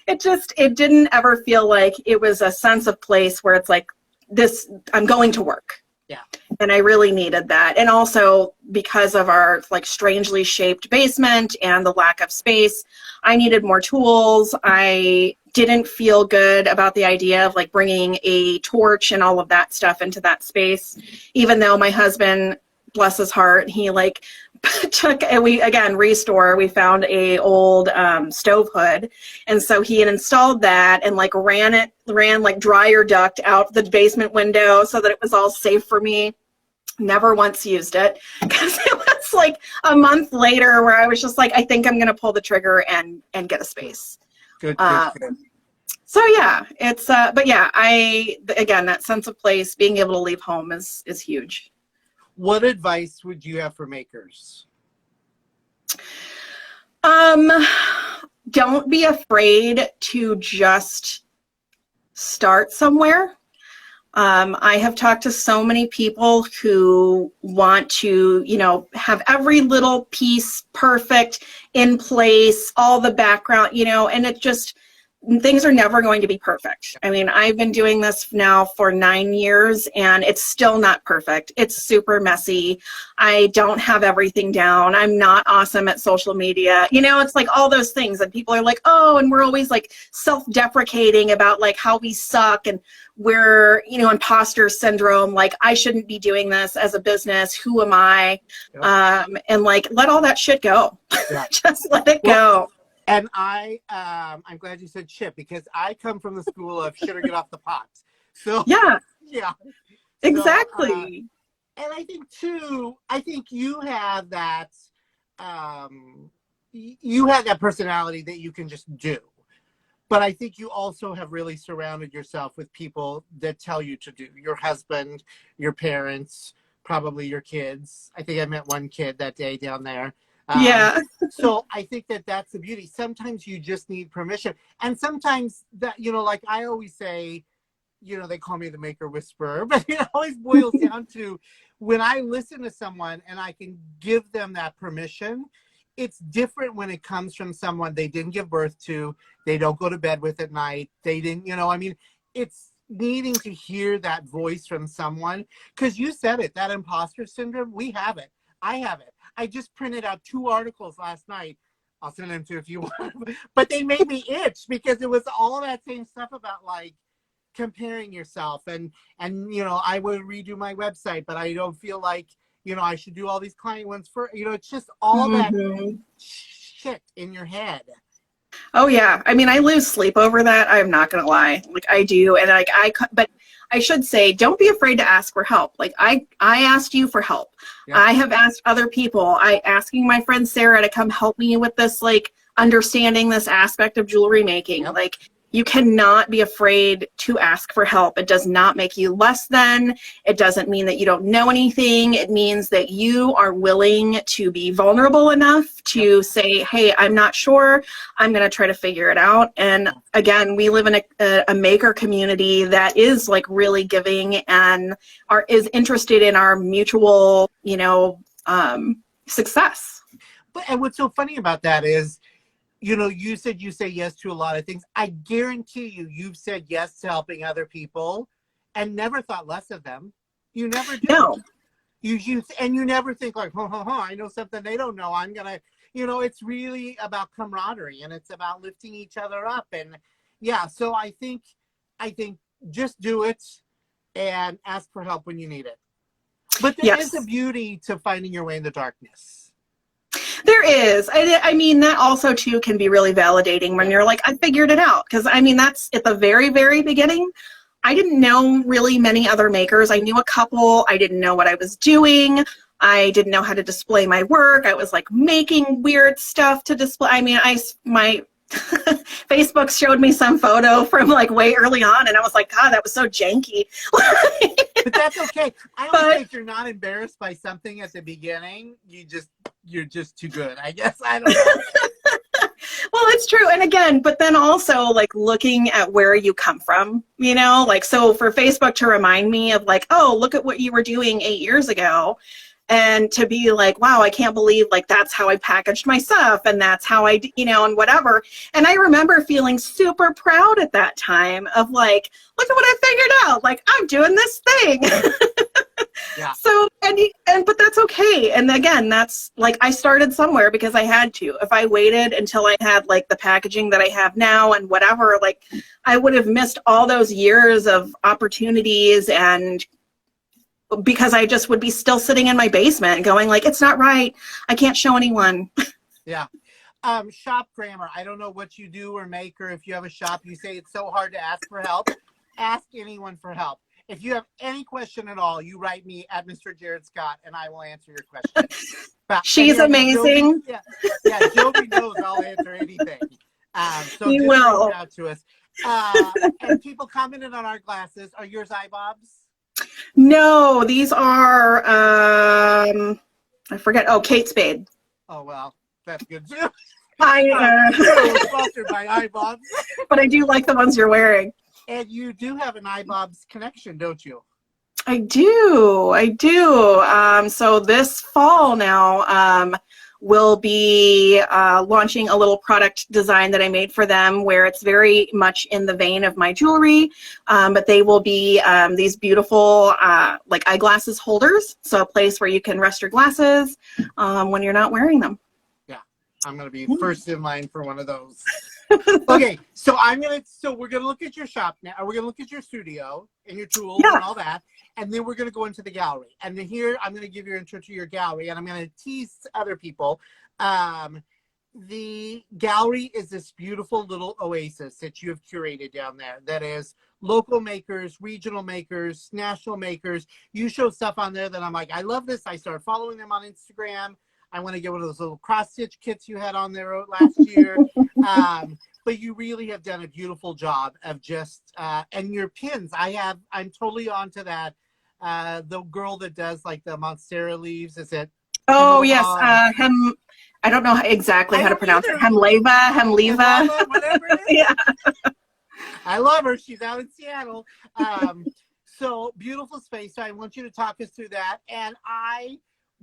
it didn't ever feel like it was a sense of place where it's like this, I'm going to work. Yeah. And I really needed that. And also because of our like strangely shaped basement and the lack of space, I needed more tools. I didn't feel good about the idea of like bringing a torch and all of that stuff into that space, even though my husband, bless his heart, he like took, and we again Restore, we found a old stove hood, and so he had installed that and like ran like dryer duct out the basement window so that it was all safe for me. Never once used it, because it was like a month later where I was just like, I think I'm gonna pull the trigger and get a space. Good. So yeah, it's but yeah, again, that sense of place, being able to leave home is huge. What advice would you have for makers? Don't be afraid to just start somewhere. I have talked to so many people who want to, you know, have every little piece perfect in place, all the background, you know, and it just, things are never going to be perfect. I mean, I've been doing this now for 9 years and it's still not perfect. It's super messy. I don't have everything down. I'm not awesome at social media. You know, it's like all those things that people are like, oh, and we're always like self-deprecating about like how we suck and we're, you know, imposter syndrome. Like, I shouldn't be doing this as a business. Who am I? Yep. And like, let all that shit go. Yeah. Just let it go. And I'm glad you said shit, because I come from the school of shit or get off the pot. So yeah, exactly. And I think too, you have that, personality that you can just do. But I think you also have really surrounded yourself with people that tell you to do. Your husband, your parents, probably your kids. I think I met one kid that day down there. Yeah. So I think that's the beauty. Sometimes you just need permission. And sometimes that, you know, like I always say, you know, they call me the maker whisperer, but it always boils down to when I listen to someone and I can give them that permission. It's different when it comes from someone they didn't give birth to, they don't go to bed with at night, they didn't, you know, I mean, it's needing to hear that voice from someone, because you said it, that imposter syndrome, we have it. I have it. I just printed out 2 articles last night. I'll send them to you if you want. But they made me itch because it was all that same stuff about like comparing yourself and you know, I would redo my website, but I don't feel like, you know, I should do all these client ones for, you know, it's just all that shit in your head. Oh yeah. I mean, I lose sleep over that. I'm not going to lie. Like I do. And like, but I should say, don't be afraid to ask for help. Like I asked you for help. Yeah. I have asked other people. Asking my friend Sarah to come help me with this, like understanding this aspect of jewelry making. Yep. Like you cannot be afraid to ask for help. It does not make you less than. It doesn't mean that you don't know anything. It means that you are willing to be vulnerable enough to say, hey, I'm not sure. I'm going to try to figure it out. And again, we live in a maker community that is like really giving and is interested in our mutual, you know, success. And what's so funny about that is you said you say yes to a lot of things. I guarantee you've said yes to helping other people and never thought less of them. You never do. No. And you never think like, I know something they don't know. I'm gonna, it's really about camaraderie and it's about lifting each other up. And yeah, so I think just do it and ask for help when you need it. But there is a beauty to finding your way in the darkness. There is. I mean, that also, too, can be really validating when you're like, I figured it out. Because, I mean, that's at the very, very beginning. I didn't know really many other makers. I knew a couple. I didn't know what I was doing. I didn't know how to display my work. I was, like, making weird stuff to display. I mean, my Facebook showed me some photo from, like, way early on, and I was like, God, that was so janky. But that's okay. I don't think you're not embarrassed by something at the beginning. You're just too good, I guess. I don't know. Well, it's true. And again, but then also like looking at where you come from, like, so for Facebook to remind me of like, oh, look at what you were doing 8 years ago. And to be like, wow, I can't believe like that's how I packaged my stuff and that's how I, and whatever. And I remember feeling super proud at that time of like, look at what I figured out. Like, I'm doing this thing. Yeah. So, but that's okay. And again, that's like, I started somewhere because I had to. If I waited until I had like the packaging that I have now and whatever, like I would have missed all those years of opportunities, and because I just would be still sitting in my basement going like, it's not right. I can't show anyone. Yeah. Shop grammar. I don't know what you do or make, or if you have a shop, you say it's so hard to ask for help. Ask anyone for help. If you have any question at all, you write me at Mr. Jared Scott, and I will answer your question. She's amazing. Jovy knows I'll answer anything. So you just will. reach out to us. And people commented on our glasses. Are yours eyebobs? No, these are, I forget. Oh, Kate Spade. Oh, well, that's good too. Sponsored by eyebobs. But I do like the ones you're wearing. And you do have an eyebobs connection, don't you? I do. So this fall now, we'll be launching a little product design that I made for them where it's very much in the vein of my jewelry, but they will be these beautiful like eyeglasses holders, so a place where you can rest your glasses when you're not wearing them. Yeah, I'm going to be first in line for one of those. Okay, so we're gonna look at your shop now. We're gonna look at your studio and your tools and all that, and then we're gonna go into the gallery. And then here I'm gonna give your intro to your gallery, and I'm gonna tease other people. The gallery is this beautiful little oasis that you have curated down there. That is local makers, regional makers, national makers. You show stuff on there that I'm like, I love this. I started following them on Instagram. I want to get one of those little cross-stitch kits you had on there last year. But you really have done a beautiful job of just, and your pins, I'm totally onto that. The girl that does like the Monstera leaves, is it? Oh, yes. I don't know exactly how to pronounce it. Hemleva. Whatever it is. Yeah. I love her. She's out in Seattle. So beautiful space. So I want you to talk us through that. And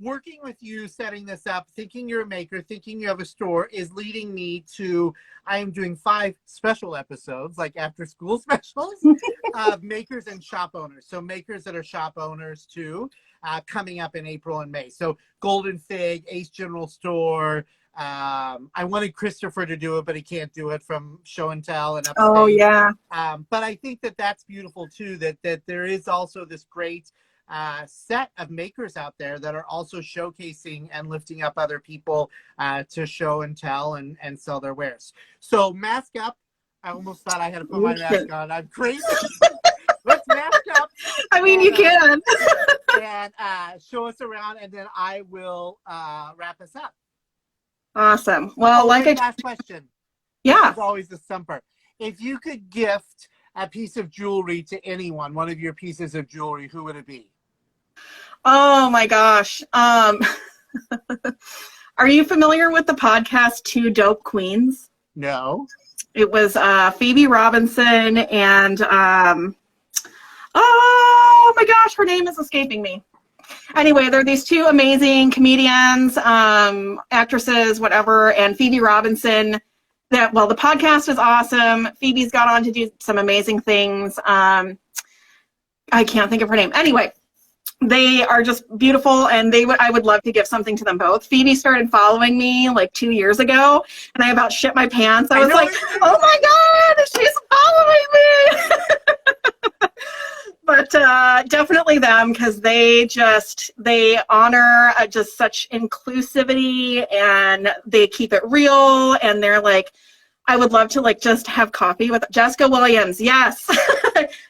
working with you, setting this up, thinking you're a maker, thinking you have a store, is leading me to, I am doing 5 special episodes, like after school specials, of makers and shop owners. So makers that are shop owners too, coming up in April and May. So Golden Fig, Ace General Store. I wanted Christopher to do it, but he can't do it from Show and Tell and Upstate. Oh, yeah. But I think that's beautiful too, that there is also this great set of makers out there that are also showcasing and lifting up other people to show and tell and sell their wares. So mask up. I almost thought I had to put my mask on. I'm crazy. Let's mask up. I mean, you can. And show us around, and then I will wrap us up. Awesome. Well, last question. Yeah. It's always the stumper. If you could gift a piece of jewelry to anyone, one of your pieces of jewelry, who would it be? Oh my gosh. Are you familiar with the podcast Two Dope Queens? No. It was Phoebe Robinson and oh my gosh, her name is escaping me. Anyway, they're these 2 amazing comedians, actresses, whatever, and Phoebe Robinson the podcast is awesome. Phoebe's got on to do some amazing things. I can't think of her name. Anyway, they are just beautiful, and I would love to give something to them both. Phoebe started following me like 2 years ago, and I about shit my pants. I was like, oh my God, she's following me. But definitely them, because they honor just such inclusivity, and they keep it real, and they're like, I would love to like just have coffee with Jessica Williams. Yes.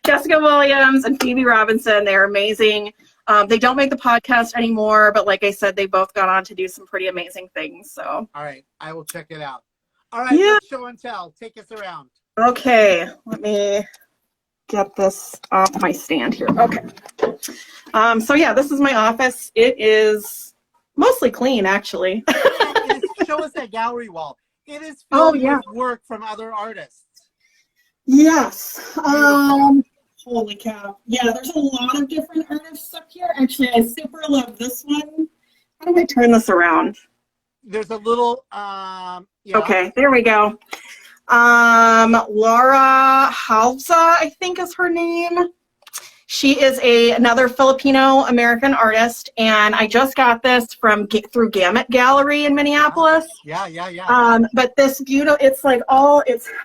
Jessica Williams and Phoebe Robinson. They're amazing. They don't make the podcast anymore, but like I said, they both got on to do some pretty amazing things. So. All right. I will check it out. All right. Yeah. Let's show and tell. Take us around. Okay. Let me get this off my stand here. Okay. So yeah, this is my office. It is mostly clean, actually. Show us that gallery wall. It is filled with work from other artists. Yes. Holy cow. Yeah, there's a lot of different artists up here. Actually, I super love this one. How do I turn this around? There's a little, Okay, there we go. Laura Halza, I think is her name. She is another Filipino-American artist, and I just got this through Gamut Gallery in Minneapolis. Yeah. But this it's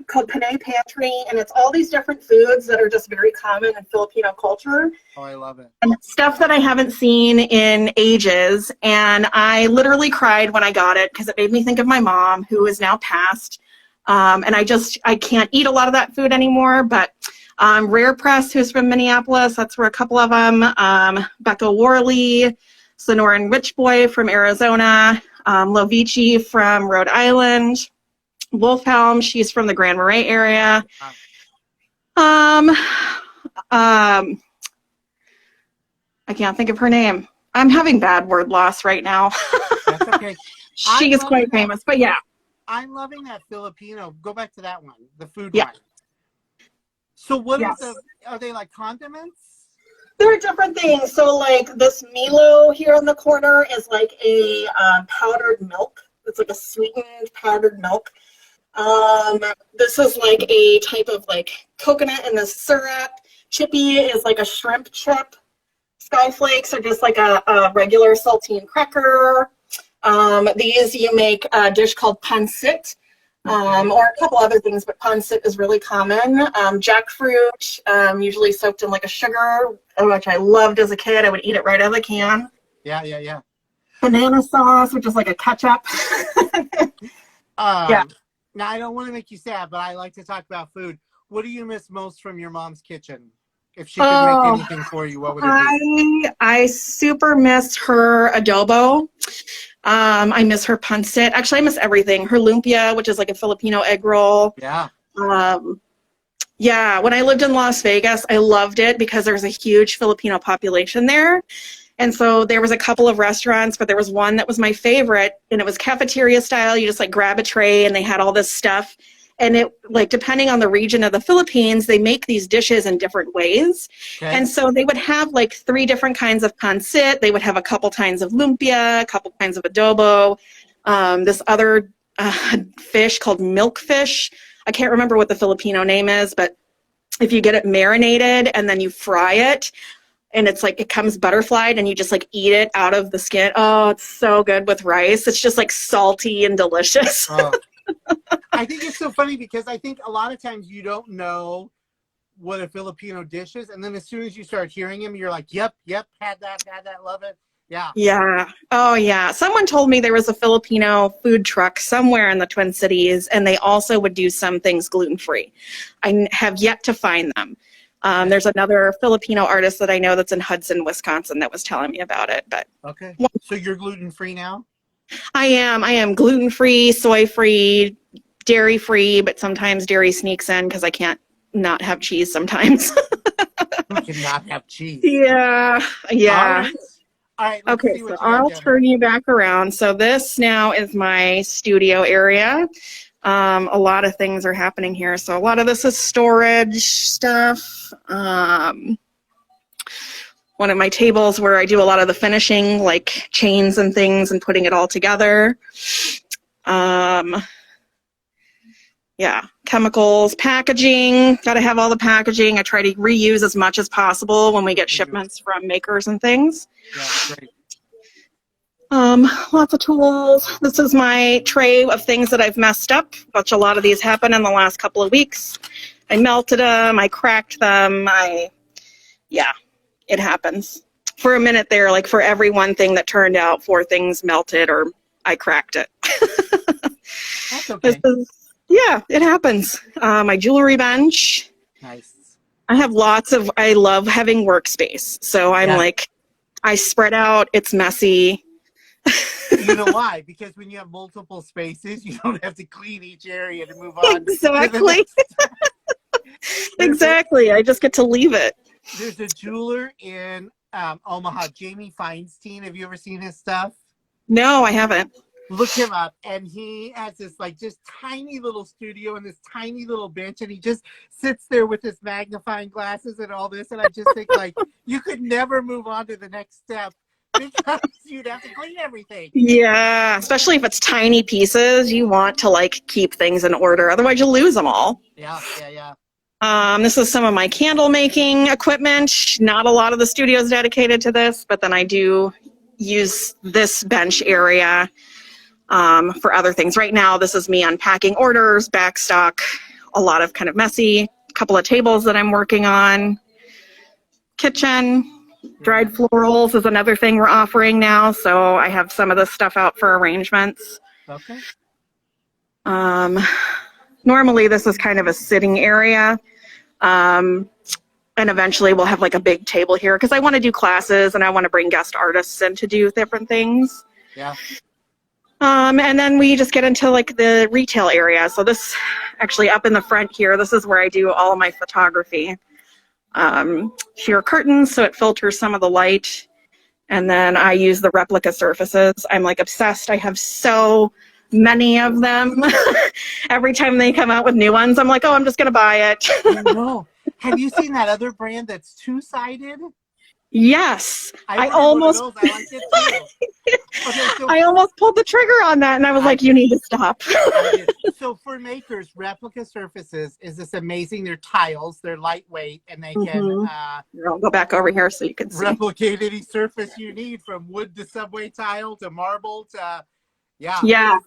called Panay Pantry, and it's all these different foods that are just very common in Filipino culture. Oh, I love it. And stuff that I haven't seen in ages, and I literally cried when I got it because it made me think of my mom, who is now passed. And I can't eat a lot of that food anymore, but Rare Press, who's from Minneapolis, that's where a couple of them, Becca Worley, Sonoran Rich Boy from Arizona, Lovici from Rhode Island, Wolfhelm, she's from the Grand Marais area. I can't think of her name. I'm having bad word loss right now. That's okay. She is quite famous, but yeah. I'm loving that Filipino. Go back to that one, the food one. So what are they like condiments? They're different things. So like this Milo here in the corner is like a powdered milk. It's like a sweetened powdered milk. This is like a type of like coconut in the syrup. Chippy is like a shrimp chip. Skyflakes are just like a regular saltine cracker. These you make a dish called pancit. Or a couple other things, but pancit is really common. Jackfruit, usually soaked in like a sugar, which I loved as a kid. I would eat it right out of the can. Yeah. Banana sauce, which is like a ketchup. Now, I don't want to make you sad, but I like to talk about food. What do you miss most from your mom's kitchen? If she could make anything for you, what would it be? I super miss her adobo. I miss her pancit. Actually, I miss everything. Her lumpia, which is like a Filipino egg roll. Yeah. Yeah, when I lived in Las Vegas, I loved it because there's a huge Filipino population there. And so there was a couple of restaurants, but there was one that was my favorite, and it was cafeteria style. You just like grab a tray and they had all this stuff. And it, like, depending on the region of the Philippines, they make these dishes in different ways. Okay. And so they would have like 3 different kinds of pancit. They would have a couple kinds of lumpia, a couple kinds of adobo, this other fish called milkfish. I can't remember what the Filipino name is, but if you get it marinated and then you fry it, and it's like, it comes butterflied and you just like eat it out of the skin. Oh, it's so good with rice. It's just like salty and delicious. Oh. I think it's so funny because I think a lot of times you don't know what a Filipino dish is, and then as soon as you start hearing them, you're like, yep, had that, love it. Yeah. Oh, yeah. Someone told me there was a Filipino food truck somewhere in the Twin Cities, and they also would do some things gluten-free. I have yet to find them. There's another Filipino artist that I know that's in Hudson, Wisconsin, that was telling me about it. But okay. So you're gluten-free now? I am gluten-free, soy-free, dairy-free, but sometimes dairy sneaks in because I can't not have cheese sometimes. You cannot have cheese. Yeah. All right. Okay, so I'll turn you back around. So this now is my studio area. A lot of things are happening here. So a lot of this is storage stuff. One of my tables where I do a lot of the finishing, like chains and things and putting it all together. Yeah, chemicals, packaging, got to have all the packaging. I try to reuse as much as possible when we get shipments from makers and things. Yeah, great. Lots of tools. This is my tray of things that I've messed up, which a lot of these happened in the last couple of weeks. I melted them, I cracked them, yeah, it happens. For a minute there, like for every one thing that turned out, 4 things melted or I cracked it. That's okay. Yeah, it happens. My jewelry bench. Nice. I love having workspace. So I'm like, I spread out, it's messy. You know why? Because when you have multiple spaces, you don't have to clean each area to move on. Exactly. Exactly. I just get to leave it. There's a jeweler in Omaha, Jamie Feinstein. Have you ever seen his stuff? No, I haven't. Look him up, and he has this like just tiny little studio and this tiny little bench, and he just sits there with his magnifying glasses and all this, and I just think like you could never move on to the next step because you'd have to clean everything. Yeah, especially if it's tiny pieces, you want to like keep things in order, otherwise you'll lose them all. Yeah. This is some of my candle making equipment. Not a lot of the studio is dedicated to this, but then I do use this bench area for other things. Right now, this is me unpacking orders, backstock, a lot of kind of messy, a couple of tables that I'm working on. Kitchen, dried florals is another thing we're offering now, so I have some of this stuff out for arrangements. Okay. Normally, this is kind of a sitting area. And eventually we'll have like a big table here because I want to do classes and I want to bring guest artists in to do different things. Yeah. And then we just get into like the retail area. So this actually up in the front here, this is where I do all of my photography. Sheer curtains, so it filters some of the light. And then I use the replica surfaces. I'm like obsessed. I have so many of them. Every time they come out with new ones, I'm like, oh, I'm just going to buy it. No. Have you seen that other brand that's 2-sided? Yes. I almost pulled the trigger on that, and I was like, you need to stop. So for makers, replica surfaces is this amazing. They're tiles, they're lightweight, and they can I'll go back over here so you can see. Replicate any surface you need, from wood to subway tile to marble to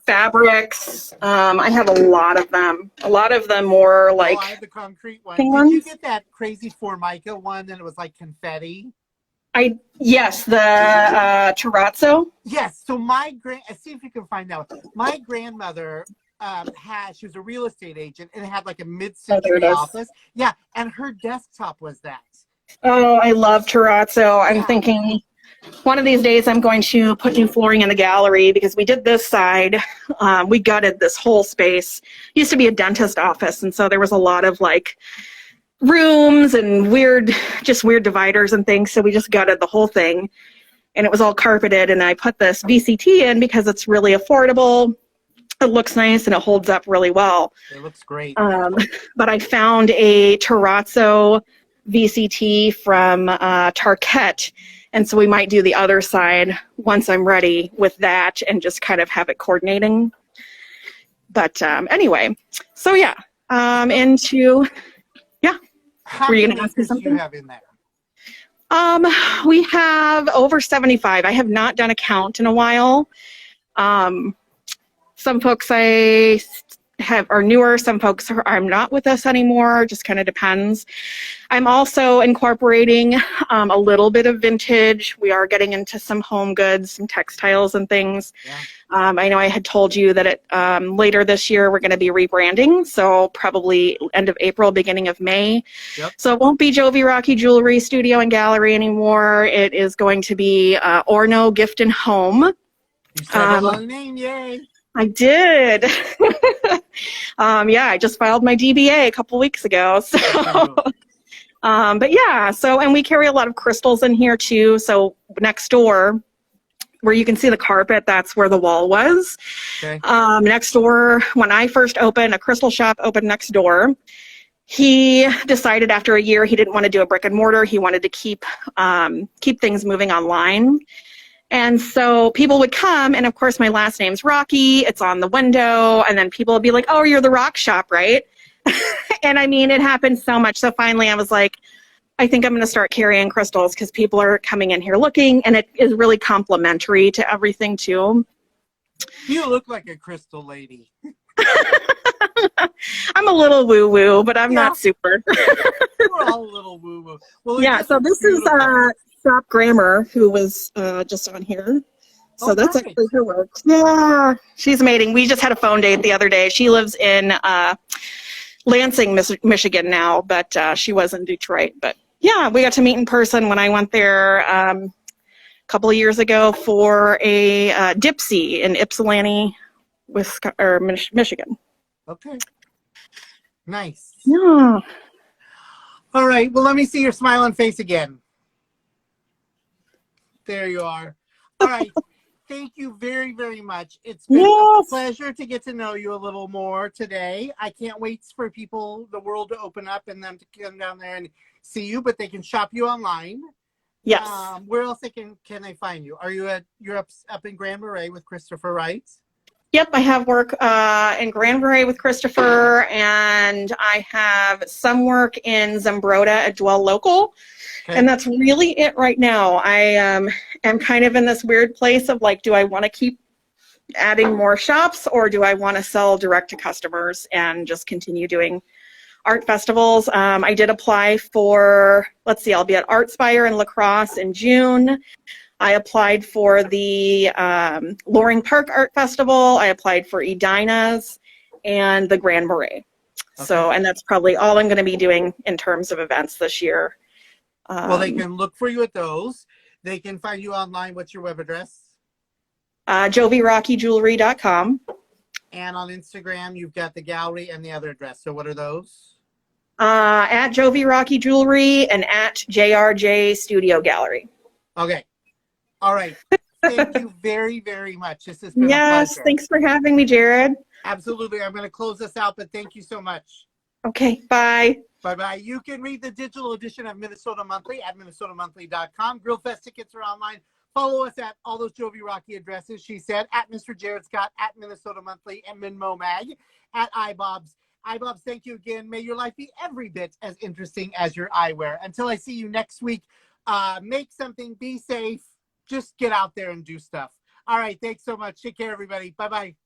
fabrics. I have a lot of them. A lot of them more like I have the concrete one. Did you get that crazy Formica one that it was like confetti? Yes, the terrazzo. Yes. So see if you can find out. My grandmother she was a real estate agent and had like a mid-century office. Yeah, and her desktop was that. Oh, I love terrazzo. I'm thinking one of these days I'm going to put new flooring in the gallery because we did this side. We gutted this whole space. It used to be a dentist office, and so there was a lot of like rooms and weird dividers and things. So we just gutted the whole thing, and it was all carpeted. And I put this VCT in because it's really affordable. It looks nice and it holds up really well. It looks great. But I found a terrazzo VCT from Tarkett. And so we might do the other side once I'm ready with that and just kind of have it coordinating. But anyway, so How many makers do you have in there? We have over 75. I have not done a count in a while. Some folks I have are newer, some folks are not with us anymore, just kind of depends. I'm also incorporating a little bit of vintage. We are getting into some home goods, some textiles and things. I know I had told you that later this year we're going to be rebranding, so probably end of April, beginning of May. So it won't be Jovy Rockey Jewelry Studio and Gallery anymore. It is going to be Orno Gift and Home. You said the name, yay! I did. I just filed my DBA a couple weeks ago. So, and we carry a lot of crystals in here too. So next door, where you can see the carpet, that's where the wall was. Next door, when I first opened, a crystal shop opened next door. He decided after a year he didn't want to do a brick and mortar. He wanted to keep things moving online. And so people would come, and of course my last name's Rockey. It's on the window, and then people would be like, "Oh, you're the rock shop, right?" And I mean, it happened so much. So finally, I was like, I think I'm going to start carrying crystals because people are coming in here looking, and it is really complimentary to everything too. You look like a crystal lady. I'm a little woo-woo, but I'm not super. We're all a little woo-woo. Well, Yeah, so this beautiful. Is Shop Grammar, who was just on here. So that's perfect. Actually her work. Yeah, she's amazing. We just had a phone date the other day. She lives in Lansing, Michigan now, but she was in Detroit. But yeah, we got to meet in person when I went there a couple of years ago for a Dipsy in Ypsilanti, Michigan. Okay. Nice. Yeah. All right. Well, let me see your smiling face again. There you are. All right. Thank you very, very much. It's been a pleasure to get to know you a little more today. I can't wait for people, the world to open up and them to come down there and see you, but they can shop you online. Yes. Where else can they find you? Are you you're up in Grand Marais with Christopher, right? Yep, I have work in Grand Marais with Christopher, and I have some work in Zumbrota at Dwell Local. Okay. And that's really it right now. I am kind of in this weird place of like, do I want to keep adding more shops, or do I want to sell direct to customers and just continue doing art festivals? I did apply for, let's see, I'll be at Artspire in La Crosse in June. I applied for the Loring Park Art Festival. I applied for Edina's and the Grand Marais. Okay. So, and that's probably all I'm going to be doing in terms of events this year. Well, they can look for you at those. They can find you online. What's your web address? JovyRockeyJewelry.com. And on Instagram, you've got the gallery and the other address. So what are those? At Jovy Rockey Jewelry and at JRJ Studio Gallery. Okay. All right. Thank you very, very much. This has been a pleasure. Yes, thanks for having me, Jared. Absolutely. I'm going to close this out, but thank you so much. Okay, bye. Bye-bye. You can read the digital edition of Minnesota Monthly at minnesotamonthly.com. Grillfest tickets are online. Follow us at all those Jovy Rockey addresses. She said at Mr. Jared Scott, at Minnesota Monthly, and Minmo Mag, at iBobs. iBobs, thank you again. May your life be every bit as interesting as your eyewear. Until I see you next week, make something, be safe. Just get out there and do stuff. All right. Thanks so much. Take care, everybody. Bye-bye.